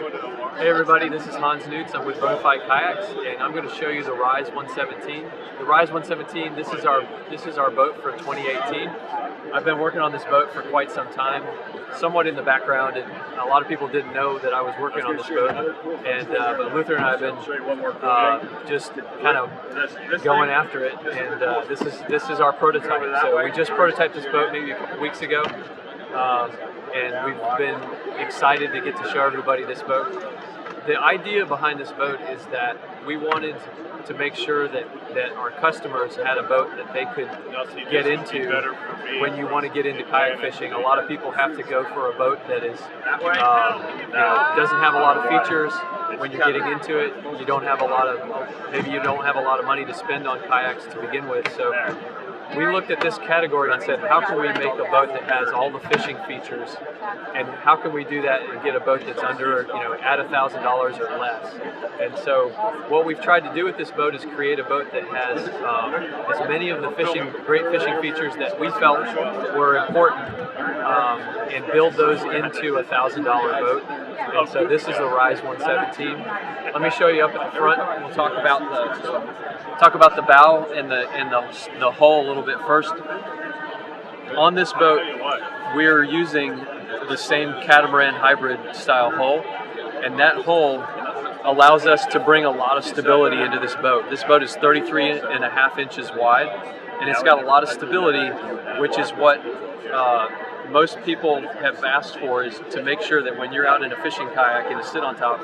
Hey everybody, this is Hans Newts. I'm with Bonafide Kayaks, and I'm going to show you the RS117. The RS117, this is our boat for 2018. I've been working on this boat for quite some time, somewhat in the background, and a lot of people didn't know that I was working on this boat. And but Luther and I have been just kind of going after it, and this is our prototype. So we just prototyped this boat maybe a couple weeks ago. And we've been excited to get to show everybody this boat. The idea behind this boat is that we wanted to make sure that our customers had a boat that they could get into when you want to get into kayak fishing. A lot of people have to go for a boat that is, doesn't have a lot of features. When you're getting into it, you don't have a lot of, maybe you don't have a lot of money to spend on kayaks to begin with. So we looked at this category and said, how can we make a boat that has all the fishing features, and how can we do that and get a boat that's under, at $1,000 or less? And so what we've tried to do with this boat is create a boat that has as many of the great fishing features that we felt were important, and build those into a $1,000 boat. And so this is the RS117. Let me show you up at the front. We'll talk about the bow and the hull a little bit first. On this boat, we're using the same catamaran hybrid style hull, and that hull allows us to bring a lot of stability into this boat. This boat is 33.5 inches wide, and it's got a lot of stability, which is what most people have asked for, is to make sure that when you're out in a fishing kayak and you sit on top,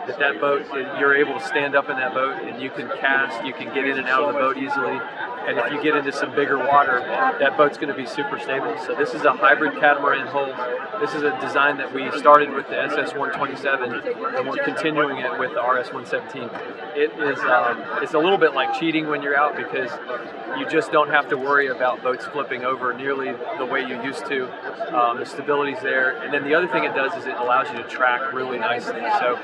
that boat, you're able to stand up in that boat and you can cast, you can get in and out of the boat easily. And if you get into some bigger water, that boat's going to be super stable. So this is a hybrid catamaran hull. This is a design that we started with the SS127, and we're continuing it with the RS117. It is it's a little bit like cheating when you're out, because you just don't have to worry about boats flipping over nearly the way you used to. The stability's there, and then the other thing it does is it allows you to track really nicely. So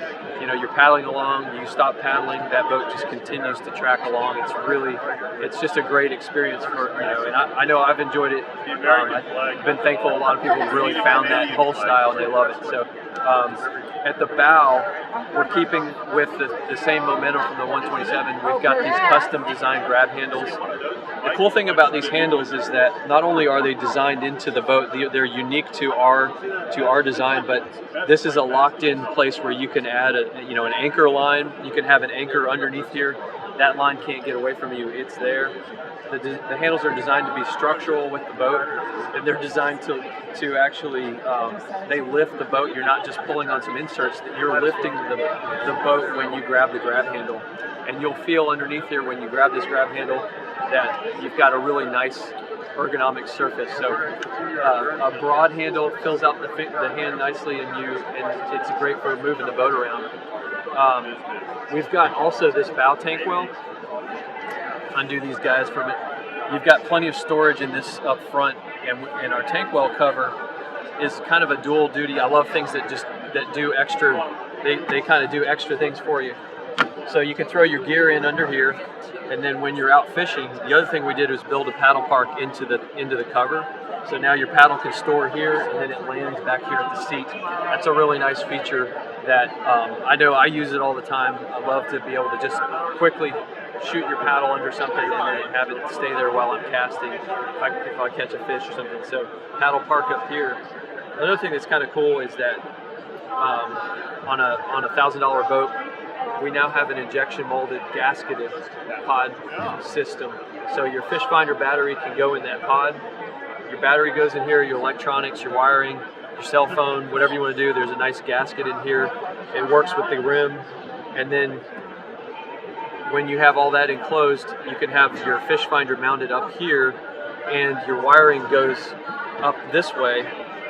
you're paddling along, you stop paddling, that boat just continues to track along. It's just a great experience for, and I know I've enjoyed it. I've been thankful a lot of people have really found that hull style and they love it. So at the bow, we're keeping with the same momentum from the 127. We've got these custom designed grab handles. The cool thing about these handles is that not only are they designed into the boat, they're unique to our design, but this is a locked-in place where you can add an anchor line. You can have an anchor underneath here. That line can't get away from you. It's there. The handles are designed to be structural with the boat, and they're designed to actually they lift the boat. You're not just pulling on some inserts; that you're lifting the boat when you grab the grab handle, and you'll feel underneath here when you grab this grab handle that you've got a really nice ergonomic surface. So a broad handle fills out the hand nicely, and it's great for moving the boat around. We've got also this bow tank well. Undo these guys from it. You've got plenty of storage in this up front, and our tank well cover is kind of a dual duty. I love things that do extra. They kind of do extra things for you. So you can throw your gear in under here, and then when you're out fishing, the other thing we did was build a paddle park into the cover. So now your paddle can store here, and then it lands back here at the seat. That's a really nice feature that I know I use it all the time. I love to be able to just quickly shoot your paddle under something and then have it stay there while I'm casting if I catch a fish or something. So paddle park up here. Another thing that's kind of cool is that on a $1,000 boat, we now have an injection molded gasketed pod system. So your fish finder battery can go in that pod. Your battery goes in here, your electronics, your wiring, your cell phone, whatever you want to do. There's a nice gasket in here. It works with the rim, and then when you have all that enclosed, you can have your fish finder mounted up here, and your wiring goes up this way,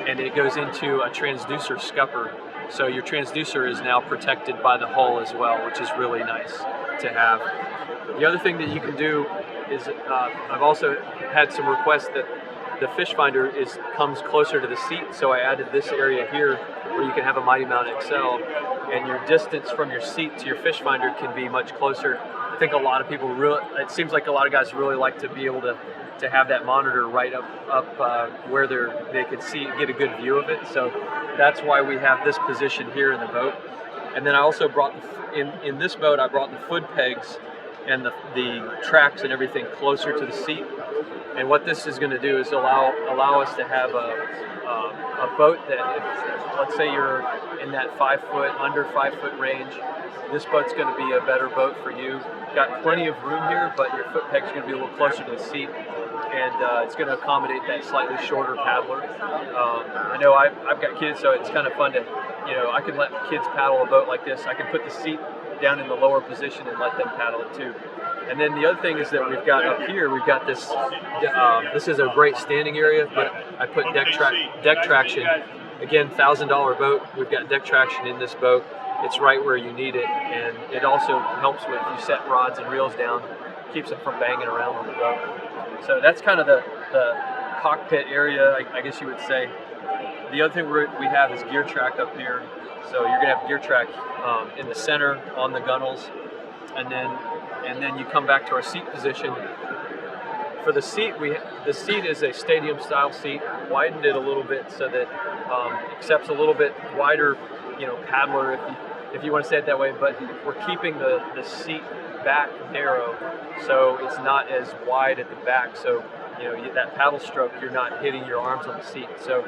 and it goes into a transducer scupper. So your transducer is now protected by the hull as well, which is really nice to have. The other thing that you can do is I've also had some requests that the fish finder comes closer to the seat, so I added this area here where you can have a Mighty Mount XL, and your distance from your seat to your fish finder can be much closer. I think a lot of people it seems like a lot of guys really like to be able to have that monitor right up where they can get a good view of it. So that's why we have this position here in the boat. And then I also brought, in this boat, I brought the foot pegs and the tracks and everything closer to the seat. And what this is going to do is allow us to have a boat that, if, let's say you're in that under 5 foot range, this boat's going to be a better boat for you. Got plenty of room here, but your foot peg's going to be a little closer to the seat, and it's going to accommodate that slightly shorter paddler. I know I've got kids, so it's kind of fun to, I can let kids paddle a boat like this. I can put the seat down in the lower position and let them paddle it too. And then the other thing is that we've got up here, we've got this, this is a great standing area, but I put deck traction. Again, $1,000 boat, we've got deck traction in this boat. It's right where you need it, and it also helps with, you set rods and reels down, keeps them from banging around on the boat. So that's kind of the cockpit area, I guess you would say. The other thing we have is gear track up here. So you're gonna have gear track in the center on the gunnels, and then you come back to our seat position. For the seat, the seat is a stadium style seat. Widened it a little bit so that accepts a little bit wider, paddler if you want to say it that way. But we're keeping the seat back narrow, so it's not as wide at the back. So that paddle stroke, you're not hitting your arms on the seat. So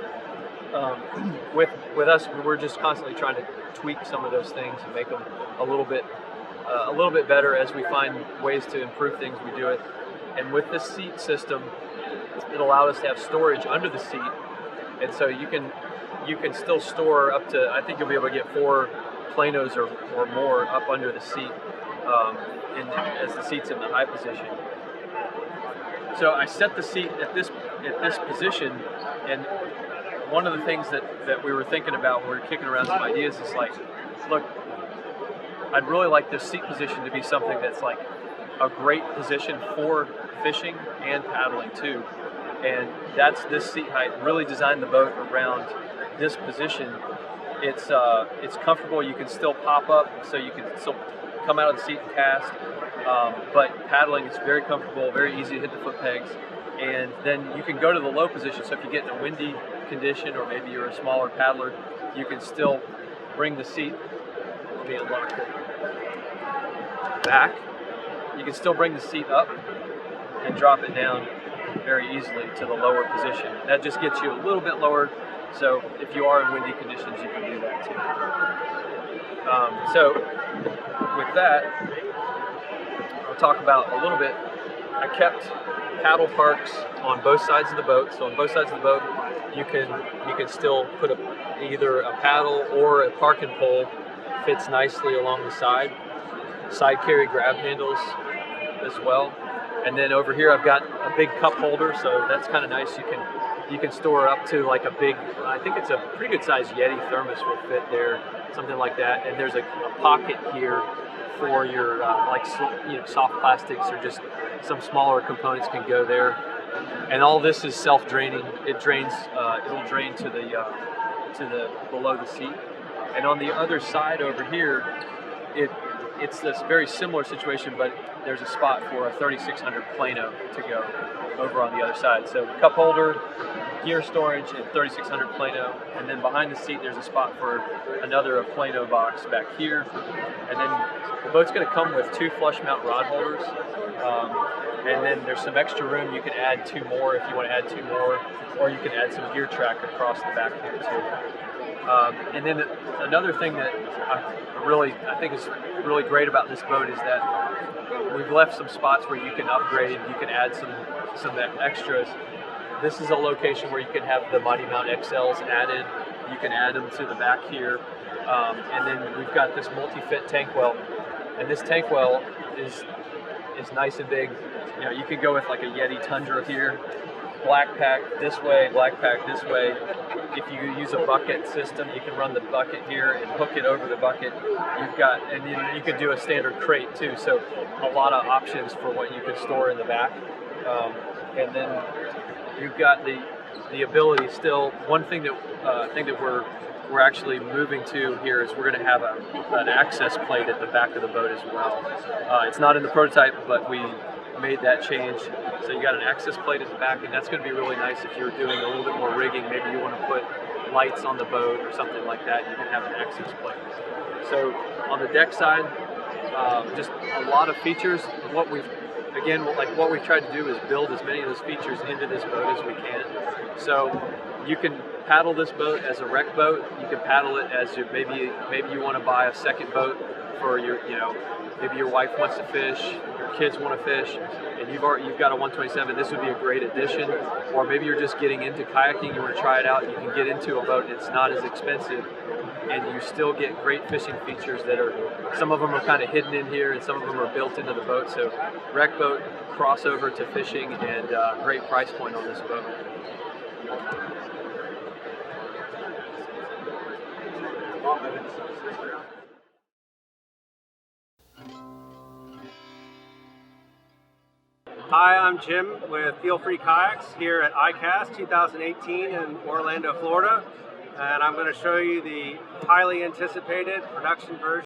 with us, we're just constantly trying to tweak some of those things and make them a little bit better. As we find ways to improve things, we do it. And with this seat system, it allowed us to have storage under the seat, and so you can still store up to, I think you'll be able to get 4 planos or more up under the seat as the seat's in the high position. So I set the seat at this position, and one of the things that we were thinking about when we were kicking around some ideas is like, look, I'd really like this seat position to be something that's like a great position for fishing and paddling too. And that's this seat height. Really designed the boat around this position. It's comfortable. You can still pop up, so you can still come out of the seat and cast. But paddling is very comfortable, very easy to hit the foot pegs. And then you can go to the low position. So if you get in a windy condition, or maybe you're a smaller paddler, you can still bring the seat. Let me unlock it. Back. You can still bring the seat up and drop it down very easily to the lower position. That just gets you a little bit lower, so if you are in windy conditions, you can do that too. So with that, I'll talk about a little bit. I kept paddle parks on both sides of the boat. So on both sides of the boat, you can still put either a paddle or a parking pole. Fits nicely along the side. Side carry grab handles as well. And then over here I've got a big cup holder, so that's kind of nice. You can store up to like a big, I think it's a pretty good sized Yeti thermos will fit there, something like that. And there's a pocket here for your soft plastics, or just some smaller components can go there. And all this is self-draining. It drains. It'll drain to the below the seat. And on the other side over here, it's this very similar situation, but there's a spot for a 3600 plano to go over on the other side. So cup holder, gear storage, and 3600 plano. And then behind the seat, there's a spot for another plano box back here. And then the boat's going to come with 2 flush mount rod holders. And then there's some extra room. You can add 2 more if you want to add 2 more, or you can add some gear track across the back here too. And then another thing that I think is really great about this boat is that we've left some spots where you can upgrade. You can add some extras. This is a location where you can have the Mighty Mount XLs added. You can add them to the back here. And then we've got this multi-fit tank well. And this tank well is nice and big. You can go with like a Yeti Tundra here. Black pack this way, black pack this way. If you use a bucket system, you can run the bucket here and hook it over the bucket. And then you could do a standard crate too. So a lot of options for what you can store in the back. And then you've got the ability still. One thing that we're actually moving to here is we're going to have an access plate at the back of the boat as well. It's not in the prototype, but we made that change. So you got an access plate at the back, and that's going to be really nice if you're doing a little bit more rigging. Maybe you want to put lights on the boat or something like that. You can have an access plate. So on the deck side, just a lot of features. What we've tried to do is build as many of those features into this boat as we can. So you can paddle this boat as a rec boat. You can paddle it as maybe you want to buy a second boat for your, maybe your wife wants to fish, your kids want to fish, and you've got a 127. This would be a great addition. Or maybe you're just getting into kayaking, you want to try it out. You can get into a boat. It's not as expensive, and you still get great fishing features that are, some of them are kind of hidden in here, and some of them are built into the boat. So rec boat, crossover to fishing, and great price point on this boat. Hi, I'm Jim with Feel Free Kayaks here at ICAST 2018 in Orlando, Florida, and I'm going to show you the highly anticipated production version